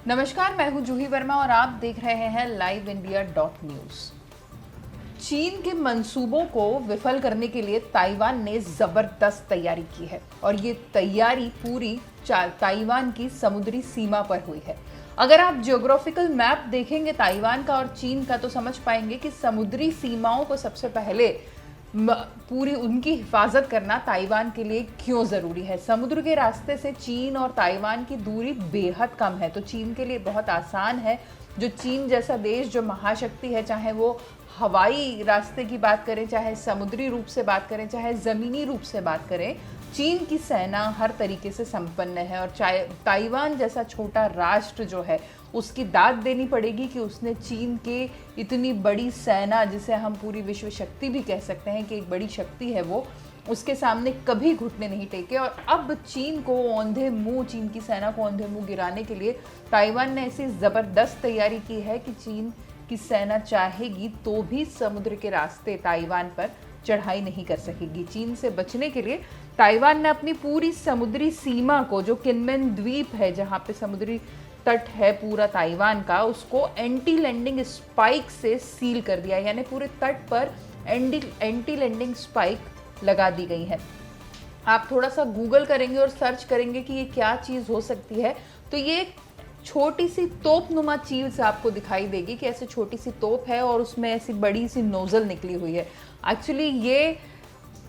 नमस्कार, मैं हूं जूही वर्मा और आप देख रहे हैं liveindia.news। चीन के मंसूबों को विफल करने के लिए ताइवान ने जबरदस्त तैयारी की है और ये तैयारी पूरी ताइवान की समुद्री सीमा पर हुई है। अगर आप जियोग्राफिकल मैप देखेंगे ताइवान का और चीन का तो समझ पाएंगे कि समुद्री सीमाओं को सबसे पहले पूरी उनकी हिफाजत करना ताइवान के लिए क्यों ज़रूरी है। समुद्र के रास्ते से चीन और ताइवान की दूरी बेहद कम है, तो चीन के लिए बहुत आसान है। जो चीन जैसा देश जो महाशक्ति है, चाहे वो हवाई रास्ते की बात करें, चाहे समुद्री रूप से बात करें, चाहे ज़मीनी रूप से बात करें, चीन की सेना हर तरीके से संपन्न है। और चाहे ताइवान जैसा छोटा राष्ट्र जो है उसकी दाद देनी पड़ेगी कि उसने चीन के इतनी बड़ी सेना, जिसे हम पूरी विश्व शक्ति भी कह सकते हैं कि एक बड़ी शक्ति है वो, उसके सामने कभी घुटने नहीं टेके। और अब चीन को औंधे मुंह, चीन की सेना को औंधे मुंह गिराने के लिए ताइवान ने ऐसी ज़बरदस्त तैयारी की है कि चीन की सेना चाहेगी तो भी समुद्र के रास्ते ताइवान पर चढ़ाई नहीं कर सकेगी। चीन से बचने के लिए ताइवान ने अपनी पूरी समुद्री सीमा को, जो किनमेन द्वीप है जहाँ पे समुद्री तट है पूरा ताइवान का, उसको एंटी लैंडिंग स्पाइक से सील कर दिया। यानी पूरे तट पर एंटी लैंडिंग स्पाइक लगा दी गई है। आप थोड़ा सा गूगल करेंगे और सर्च करेंगे कि ये क्या चीज़ हो सकती है, तो ये छोटी सी तोपनुमा चीज़ आपको दिखाई देगी कि ऐसे छोटी सी तोप है और उसमें ऐसी बड़ी सी नोजल निकली हुई है। एक्चुअली ये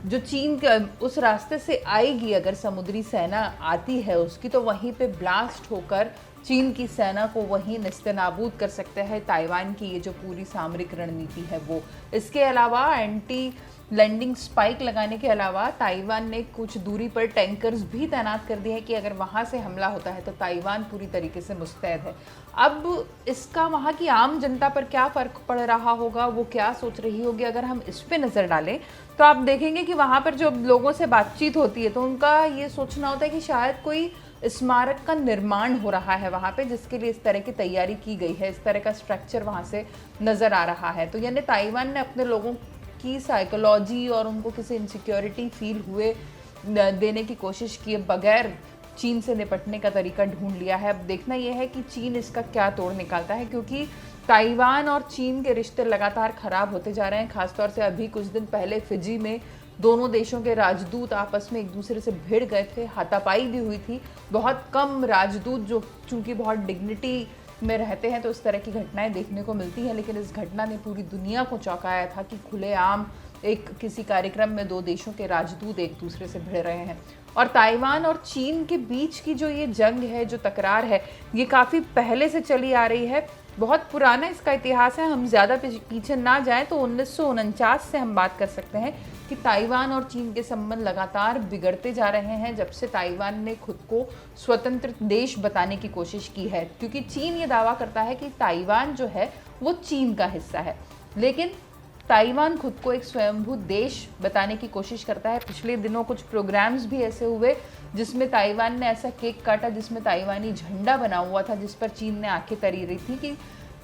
जो चीन के उस रास्ते से आएगी, अगर समुद्री सेना आती है उसकी, तो वहीं पे ब्लास्ट होकर चीन की सेना को वहीं नेस्तनाबूद कर सकते हैं ताइवान की ये जो पूरी सामरिक रणनीति है वो। इसके अलावा एंटी लैंडिंग स्पाइक लगाने के अलावा ताइवान ने कुछ दूरी पर टैंकर्स भी तैनात कर दिए हैं कि अगर वहाँ से हमला होता है तो ताइवान पूरी तरीके से मुस्तैद है। अब इसका वहाँ की आम जनता पर क्या फ़र्क पड़ रहा होगा, वो क्या सोच रही होगी, अगर हम इस पे नज़र डालें तो आप देखेंगे कि वहाँ पर जो लोगों से बातचीत होती है तो उनका ये सोचना होता है कि शायद कोई स्मारक का निर्माण हो रहा है वहाँ पे, जिसके लिए इस तरह की तैयारी की गई है, इस तरह का स्ट्रक्चर वहाँ से नज़र आ रहा है। तो यानी ताइवान ने अपने लोगों की साइकोलॉजी और उनको किसी इनसिक्योरिटी फील हुए देने की कोशिश किए बगैर चीन से निपटने का तरीका ढूंढ लिया है। अब देखना यह है कि चीन इसका क्या तोड़ निकालता है, क्योंकि ताइवान और चीन के रिश्ते लगातार ख़राब होते जा रहे हैं। ख़ासतौर से अभी कुछ दिन पहले फिजी में दोनों देशों के राजदूत आपस में एक दूसरे से भिड़ गए थे, हाथापाई भी हुई थी। बहुत कम राजदूत जो चूँकि बहुत डिग्निटी में रहते हैं तो इस तरह की घटनाएं देखने को मिलती हैं, लेकिन इस घटना ने पूरी दुनिया को चौंकाया था कि खुलेआम एक किसी कार्यक्रम में दो देशों के राजदूत एक दूसरे से भिड़ रहे हैं। और ताइवान और चीन के बीच की जो ये जंग है, जो तकरार है, ये काफ़ी पहले से चली आ रही है, बहुत पुराना इसका इतिहास है। हम ज़्यादा पीछे ना जाएं तो 1949 से हम बात कर सकते हैं कि ताइवान और चीन के संबंध लगातार बिगड़ते जा रहे हैं जब से ताइवान ने खुद को स्वतंत्र देश बताने की कोशिश की है। क्योंकि चीन ये दावा करता है कि ताइवान जो है वो चीन का हिस्सा है, लेकिन ताइवान खुद को एक स्वयंभू देश बताने की कोशिश करता है। पिछले दिनों कुछ प्रोग्राम्स भी ऐसे हुए जिसमें ताइवान ने ऐसा केक काटा जिसमें ताइवानी झंडा बना हुआ था, जिस पर चीन ने आंखें तरी रही थी कि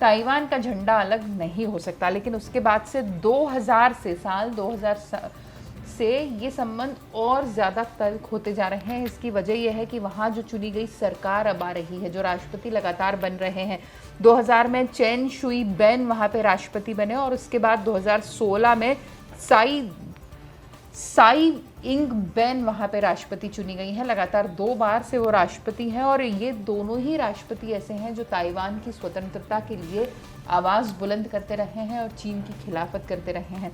ताइवान का झंडा अलग नहीं हो सकता। लेकिन उसके बाद से 2000 से साल 2000 से ये संबंध और ज़्यादा तल्ख होते जा रहे हैं। इसकी वजह यह है कि वहाँ जो चुनी गई सरकार अब आ रही है, जो राष्ट्रपति लगातार बन रहे हैं। 2000 में चेन शुई बेन वहाँ पे राष्ट्रपति बने और उसके बाद 2016 में साई इंग बेन वहाँ पे राष्ट्रपति चुनी गई हैं। लगातार 2 बार से वो राष्ट्रपति हैं और ये दोनों ही राष्ट्रपति ऐसे हैं जो ताइवान की स्वतंत्रता के लिए आवाज़ बुलंद करते रहे हैं और चीन की खिलाफत करते रहे हैं,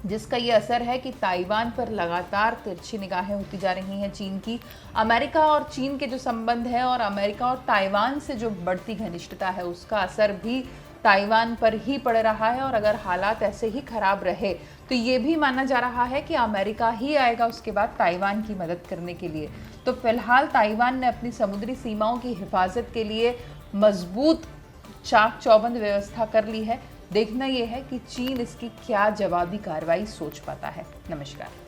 जिसका ये असर है कि ताइवान पर लगातार तिरछी निगाहें होती जा रही हैं चीन की। अमेरिका और चीन के जो संबंध है और अमेरिका और ताइवान से जो बढ़ती घनिष्ठता है, उसका असर भी ताइवान पर ही पड़ रहा है। और अगर हालात ऐसे ही खराब रहे तो ये भी माना जा रहा है कि अमेरिका ही आएगा उसके बाद ताइवान की मदद करने के लिए। तो फिलहाल ताइवान ने अपनी समुद्री सीमाओं की हिफाजत के लिए मजबूत चाक चौबंद व्यवस्था कर ली है। देखना यह है कि चीन इसकी क्या जवाबी कार्रवाई सोच पाता है। नमस्कार।